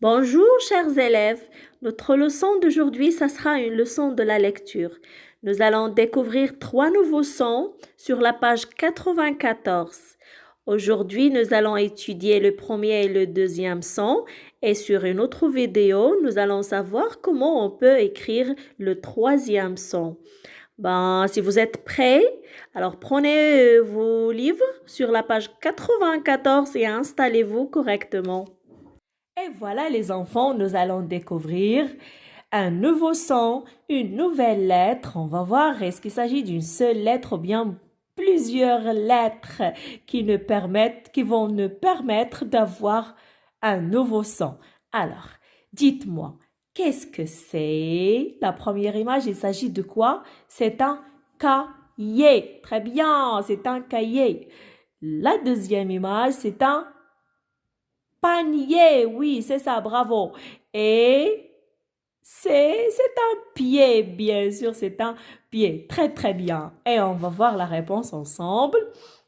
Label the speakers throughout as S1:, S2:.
S1: Bonjour, chers élèves. Notre leçon d'aujourd'hui, ça sera une leçon de la lecture. Nous allons découvrir trois nouveaux sons sur la page 94. Aujourd'hui, nous allons étudier le premier et le deuxième son et sur une autre vidéo, nous allons savoir comment on peut écrire le troisième son. Si vous êtes prêts, alors prenez vos livres sur la page 94 et installez-vous correctement. Et voilà les enfants, nous allons découvrir un nouveau son, une nouvelle lettre. On va voir, est-ce qu'il s'agit d'une seule lettre ou bien plusieurs lettres qui vont nous permettre d'avoir un nouveau son. Alors, dites-moi, qu'est-ce que c'est? La première image, il s'agit de quoi? C'est un cahier. Très bien, c'est un cahier. La deuxième image, c'est un panier, oui, c'est ça, bravo. Et c'est un pied, bien sûr, c'est un pied. Très, très bien. Et on va voir la réponse ensemble.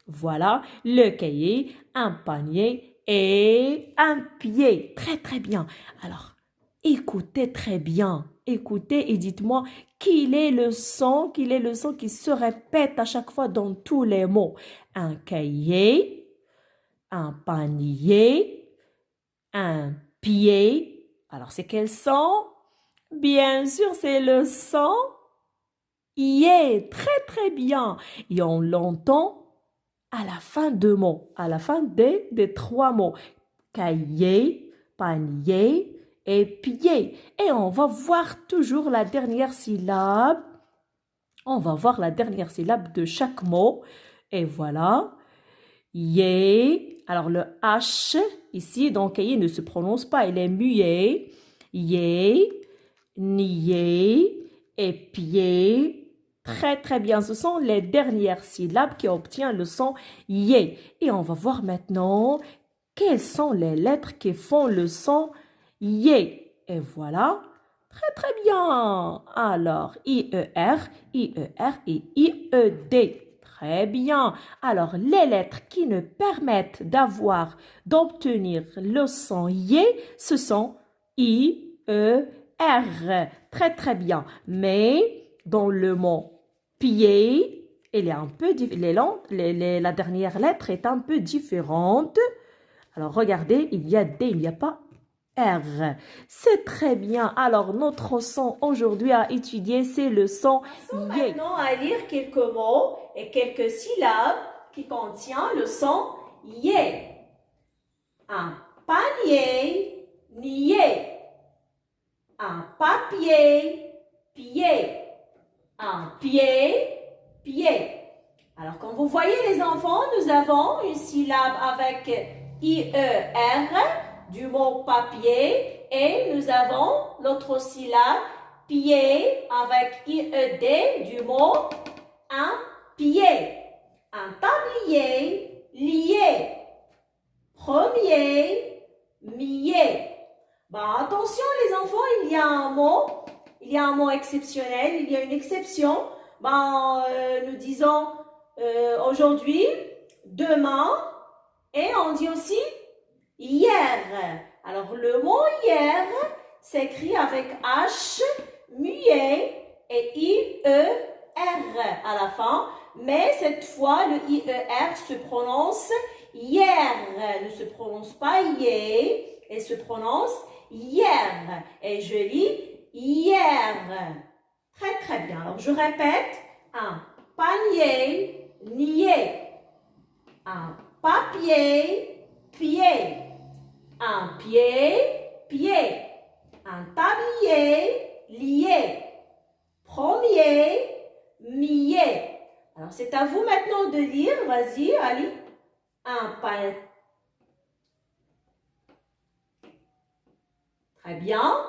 S1: Voilà, le cahier, un panier et un pied. Très, très bien. Alors, écoutez très bien. Écoutez et dites-moi quel est le son qui se répète à chaque fois dans tous les mots. Un cahier, un panier, un pied. Alors, c'est quel son? Bien sûr, c'est le son yé. Très, très bien. Et on l'entend à la fin de mots, à la fin des trois mots. Cahier, panier et pied. Et on va voir toujours la dernière syllabe. On va voir la dernière syllabe de chaque mot. Et voilà. Yé. Alors le H ici, donc il ne se prononce pas, il est muet. Yé, nié et pied. Très très bien, ce sont les dernières syllabes qui obtiennent le son yé. Et on va voir maintenant quelles sont les lettres qui font le son yé. Et voilà, très très bien. Alors, I-E-R, I-E-R et I-E-D. Très bien. Alors, les lettres qui nous permettent d'obtenir le son yé, ce sont I, E, R. Très, très bien. Mais dans le mot pied, il est un peu la dernière lettre est un peu différente. Alors, regardez, il y a D, il n'y a pas R. C'est très bien. Alors, notre son aujourd'hui à étudier, c'est le son yé. Maintenant, à lire quelques mots et quelques syllabes qui contiennent le son yé. Un panier, nié. Un papier, pied. Un pied, pied. Alors, comme vous voyez les enfants, nous avons une syllabe avec I-E-R du mot papier et nous avons l'autre syllabe pied avec I-E-D du mot un pied. Un tablier, lié. Premier, mié. Attention les enfants, il y a un mot exceptionnel, il y a une exception. Nous disons aujourd'hui, demain, et on dit aussi hier. Alors, le mot hier s'écrit avec H, muet et I-E-R à la fin. Mais cette fois, le I-E-R se prononce hier. Ne se prononce pas yé, elle se prononce hier. Et je lis hier. Très, très bien. Alors, je répète. Un panier, nié. Un papier, pied. Un pied, pied. Un tablier, lié. Premier, mié. Alors, c'est à vous maintenant de lire. Vas-y, Ali. Un panier. Très bien.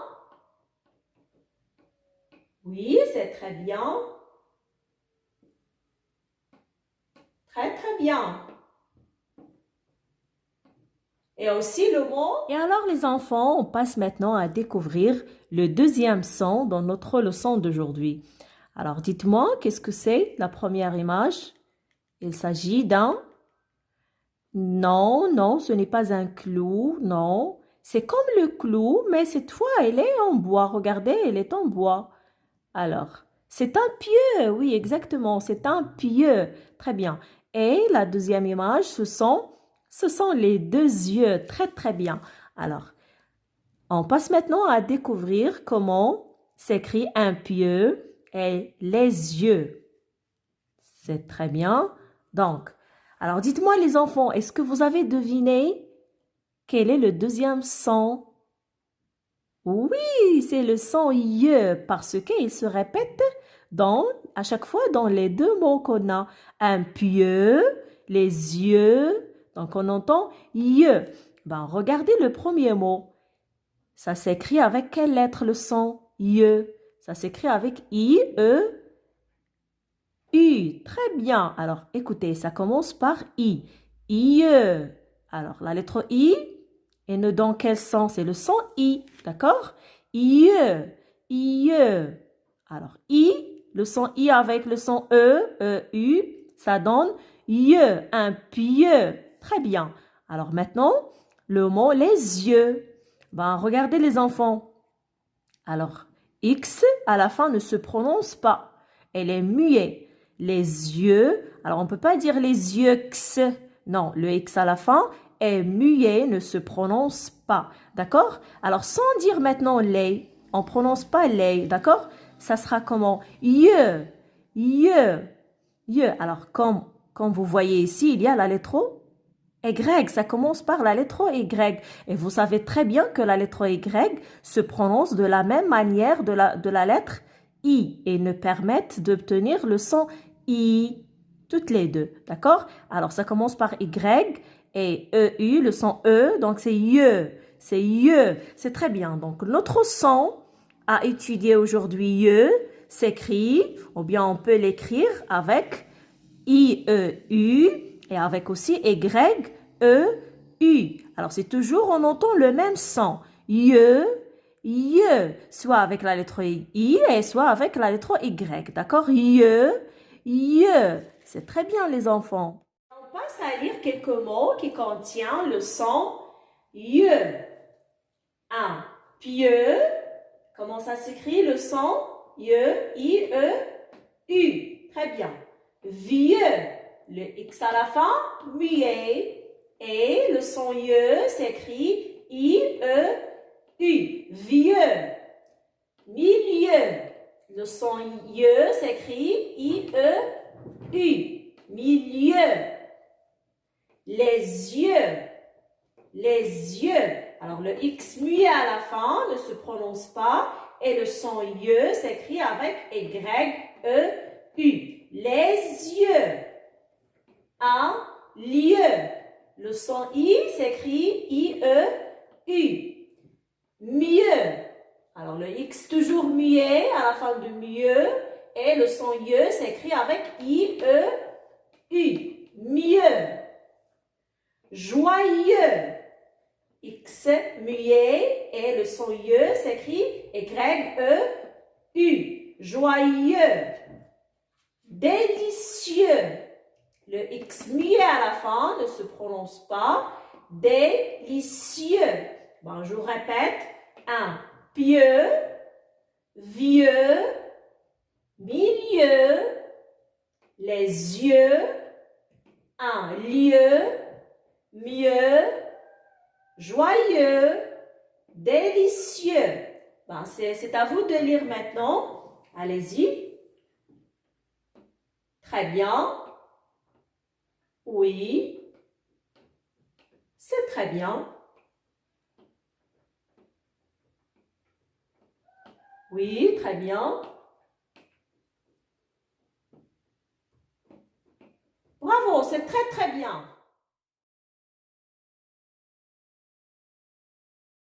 S1: Oui, c'est très bien. Très, très bien. Et aussi le mot. Et alors les enfants, on passe maintenant à découvrir le deuxième son dans notre leçon d'aujourd'hui. Alors dites-moi, qu'est-ce que c'est la première image? Il s'agit d'un... Non, non, ce n'est pas un clou, non. c'est comme le clou, mais cette fois, elle est en bois. Regardez, elle est en bois. Alors, c'est un pieu. Oui, exactement, c'est un pieu. Très bien. Et la deuxième image, ce sont les deux yeux. Très, très bien. Alors, on passe maintenant à découvrir comment s'écrit un pieu et les yeux. C'est très bien. Donc, alors dites-moi les enfants, est-ce que vous avez deviné quel est le deuxième son? Oui, c'est le son ye parce qu'il se répète à chaque fois dans les deux mots qu'on a. Un pieu, les yeux. Donc on entend ye. Ben, regardez le premier mot. Ça s'écrit avec quelle lettre le son ye? Ça s'écrit avec I, E, U. Très bien. Alors écoutez, ça commence par I. I. Alors la lettre I. Et dans quel sens? C'est le son I, d'accord? I, I. Alors, I, le son I avec le son U, ça donne I, un pieu. Très bien. Alors maintenant, le mot les yeux. Ben, regardez les enfants. Alors, X à la fin ne se prononce pas. Elle est muette. Les yeux, alors on ne peut pas dire les yeux X. Non, le X à la fin est muet, ne se prononce pas. D'accord? Alors, sans dire maintenant les, on ne prononce pas les, d'accord? Ça sera comment? Ye, ye, ye. Alors, comme vous voyez ici, il y a la lettre O. Y, ça commence par la lettre Y. Et vous savez très bien que la lettre Y se prononce de la même manière de la lettre I et ne permettent d'obtenir le son I, toutes les deux. D'accord? Alors, ça commence par Y et EU, le son E, donc c'est ye. C'est ye. C'est très bien. Donc, notre son à étudier aujourd'hui, ye, s'écrit, ou bien on peut l'écrire avec I-E-U et avec aussi Y-E-U. Alors, c'est toujours, on entend le même son. Ye, ye, soit avec la lettre I et soit avec la lettre Y. D'accord? Ye, ye. C'est très bien, les enfants. On passe à lire quelques mots qui contiennent le son ye. Un pieu. Comment ça s'écrit le son? Ye, I-E-U. Très bien. Vieux, le X à la fin, muet. Et le son ye s'écrit I-E-U. Vieux. Milieu, le son ye s'écrit I-E-U. Milieu. Les yeux. Les yeux. Alors le X muet à la fin ne se prononce pas et le son ye s'écrit avec Y-E-U. Les yeux. Un lieu. Le son I s'écrit I-E-U. Mieux. Alors le X toujours muet à la fin de mieux et le son ye s'écrit avec I-E-U. Mieux. Joyeux. X muet et le son ye s'écrit Y-E-U. Joyeux. Délicieux. Le X muet à la fin ne se prononce pas. Délicieux. Bon, je vous répète. Un pieu, vieux, milieu, les yeux, un lieu, mieux, joyeux, délicieux. Ben, c'est à vous de lire maintenant. Allez-y. Très bien. Oui. C'est très bien. Oui, très bien. Bravo, c'est très très bien.